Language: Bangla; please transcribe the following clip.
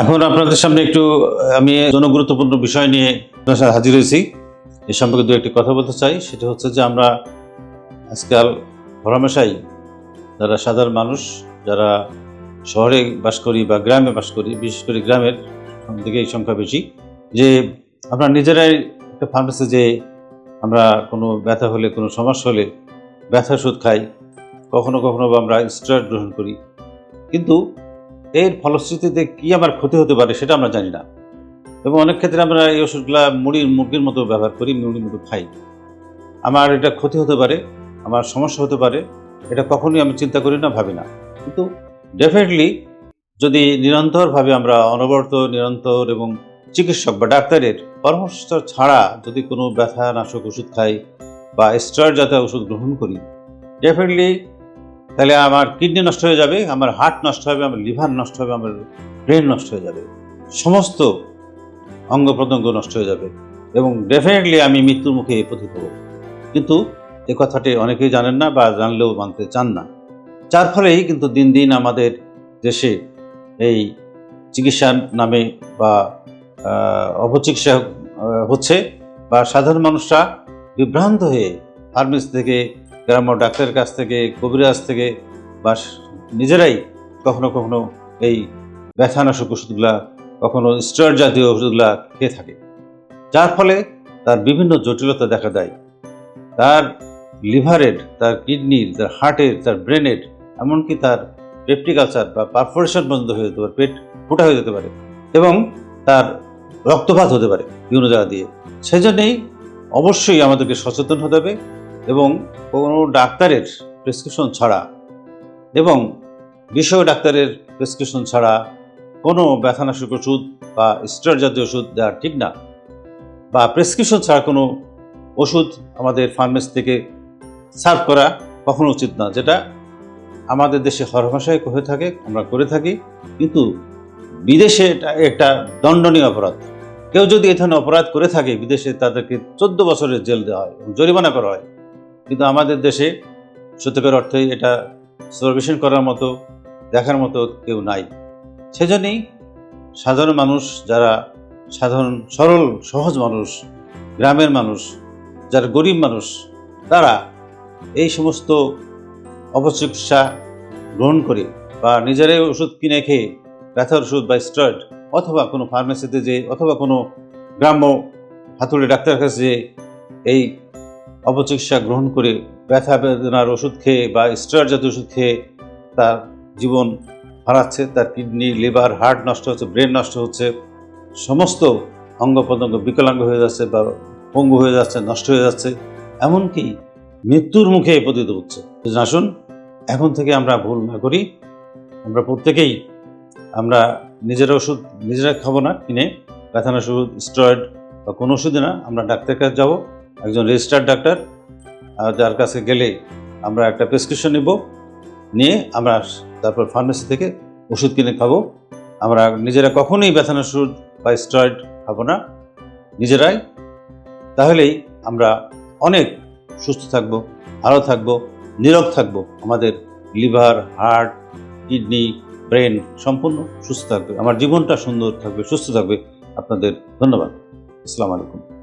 এখন আপনাদের সামনে একটু আমি জনগুরুত্বপূর্ণ বিষয় নিয়ে আপনার সাথে হাজির হয়েছি। এই সম্পর্কে দু একটি কথা বলতে চাই। সেটা হচ্ছে যে আমরা আজকাল হরহামেশাই যারা সাধারণ মানুষ, যারা শহরে বাস করি বা গ্রামে বাস করি, বিশেষ করে গ্রামের দিকে এই সংখ্যা বেশি, যে আমরা নিজেরাই একটা ফার্মেসি যে আমরা কোনো ব্যথা হলে, কোনো সমস্যা হলে ব্যথার ওষুধ খাই, কখনো কখনো আমরা স্টেরয়েড গ্রহণ করি, কিন্তু এর ফলশ্রুতিতে কী আমার ক্ষতি হতে পারে সেটা আমরা জানি না। এবং অনেক ক্ষেত্রে আমরা এই ওষুধগুলা মুরগির মতো ব্যবহার করি, মুরগির মতো খাই। আমার এটা ক্ষতি হতে পারে, আমার সমস্যা হতে পারে, এটা কখনোই আমি চিন্তা করি না, ভাবি না। কিন্তু ডেফিনেটলি যদি নিরন্তরভাবে আমরা নিরন্তর এবং চিকিৎসক বা ডাক্তারের পরামর্শ ছাড়া যদি কোনো ব্যথানাশক ওষুধ খাই বা স্টেরয়েড জাতীয় ওষুধ গ্রহণ করি, ডেফিনেটলি তাহলে আমার কিডনি নষ্ট হয়ে যাবে, আমার হার্ট নষ্ট হবে, আমার লিভার নষ্ট হবে, আমার ব্রেন নষ্ট হয়ে যাবে, সমস্ত অঙ্গ প্রত্যঙ্গ নষ্ট হয়ে যাবে এবং ডেফিনেটলি আমি মৃত্যুর মুখে পতিত হব। কিন্তু এ কথাটি অনেকেই জানেন না বা জানলেও মানতে চান না। যার ফলেই কিন্তু দিন দিন আমাদের দেশে এই চিকিৎসার নামে বা অপচিকিৎসা হচ্ছে, বা সাধারণ মানুষরা বিভ্রান্ত হয়ে ফার্মেসি থেকে, গ্রাম্য ডাক্তারের কাছ থেকে, কবিরাজ থেকে বা নিজেরাই কখনো কখনো এই ব্যথানাশক ওষুধগুলা, কখনো স্টেরয়েড জাতীয় ওষুধগুলা খেয়ে থাকে, যার ফলে তার বিভিন্ন জটিলতা দেখা দেয়। তার লিভারের, তার কিডনির, তার হার্টের, তার ব্রেনের, এমনকি তার পেপটিক আলসার বা পারফোরেশন পর্যন্ত হয়ে যেতে পারে, পেট ফোটা হয়ে যেতে পারে এবং তার রক্তপাত হতে পারে বিভিন্ন জায়গা দিয়ে। সেজন্যই অবশ্যই আমাদেরকে সচেতন হতে হবে এবং কোনো ডাক্তারের প্রেসক্রিপশন ছাড়া এবং বিশেষজ্ঞ ডাক্তারের প্রেসক্রিপশন ছাড়া কোনো ব্যথানাশক ওষুধ বা স্টেরয়েড জাতীয় ওষুধ দেওয়া ঠিক না, বা প্রেসক্রিপশন ছাড়া কোনো ওষুধ আমাদের ফার্মেসি থেকে সার্ভ করা কখনো উচিত না, যেটা আমাদের দেশে হরহামেশাই হয়ে থাকে, আমরা করে থাকি। কিন্তু বিদেশে এটা একটা দণ্ডনীয় অপরাধ। কেউ যদি এই ধরনের অপরাধ করে থাকে বিদেশে, তাদেরকে 14 বছরের জেল দেওয়া হয় এবং জরিমানা করা হয়। কিন্তু আমাদের দেশে সত্যিকার অর্থে এটা সুপারভিশন করার মতো, দেখার মতো কেউ নাই। সেজন্যই সাধারণ মানুষ, যারা সাধারণ সরল সহজ মানুষ, গ্রামের মানুষ, যারা গরিব মানুষ, তারা এই সমস্ত অপচিকিৎসা গ্রহণ করে বা নিজেরাই ওষুধ কিনে খেয়ে, ব্যথার ওষুধ বা স্টেরয়েড, অথবা কোনো ফার্মেসিতে যে, অথবা কোনো গ্রাম্য হাতুড়ে ডাক্তারের কাছে যে এই অপচিকিৎসা গ্রহণ করে ব্যথা বেদনার ওষুধ খেয়ে বা স্টেরয়েড জাতীয় ওষুধ খেয়ে তার জীবন হারাচ্ছে, তার কিডনি, লিভার, হার্ট নষ্ট হচ্ছে, ব্রেন নষ্ট হচ্ছে, সমস্ত অঙ্গ প্রত্যঙ্গ বিকলাঙ্গ হয়ে যাচ্ছে বা পঙ্গু হয়ে যাচ্ছে, নষ্ট হয়ে যাচ্ছে, এমনকি মৃত্যুর মুখে পতিত হচ্ছে। আসুন এখন থেকে আমরা ভুল না করি, আমরা প্রত্যেকেই আমরা নিজেরা ওষুধ নিজেরা খাবো না কিনে, ব্যথানাশক ওষুধ, স্টেরয়েড বা কোনো ওষুধই না, আমরা ডাক্তারের কাছে যাবো, একজন রেজিস্টার্ড ডাক্তার, যার কাছে গেলে আমরা একটা প্রেসক্রিপশন নিয়ে আমরা তারপর ফার্মেসি থেকে ওষুধ কিনে খাবো। আমরা নিজেরা কখনোই ব্যথানাশক ওষুধ বা স্টেরয়েড খাবো না নিজেরাই। তাহলেই আমরা অনেক সুস্থ থাকবো, ভালো থাকবো, নীরোগ থাকবো। আমাদের লিভার, হার্ট, কিডনি, ব্রেন সম্পূর্ণ সুস্থ থাকবে, আমার জীবনটা সুন্দর থাকবে, সুস্থ থাকবে। আপনাদের ধন্যবাদ। আসসালামু আলাইকুম।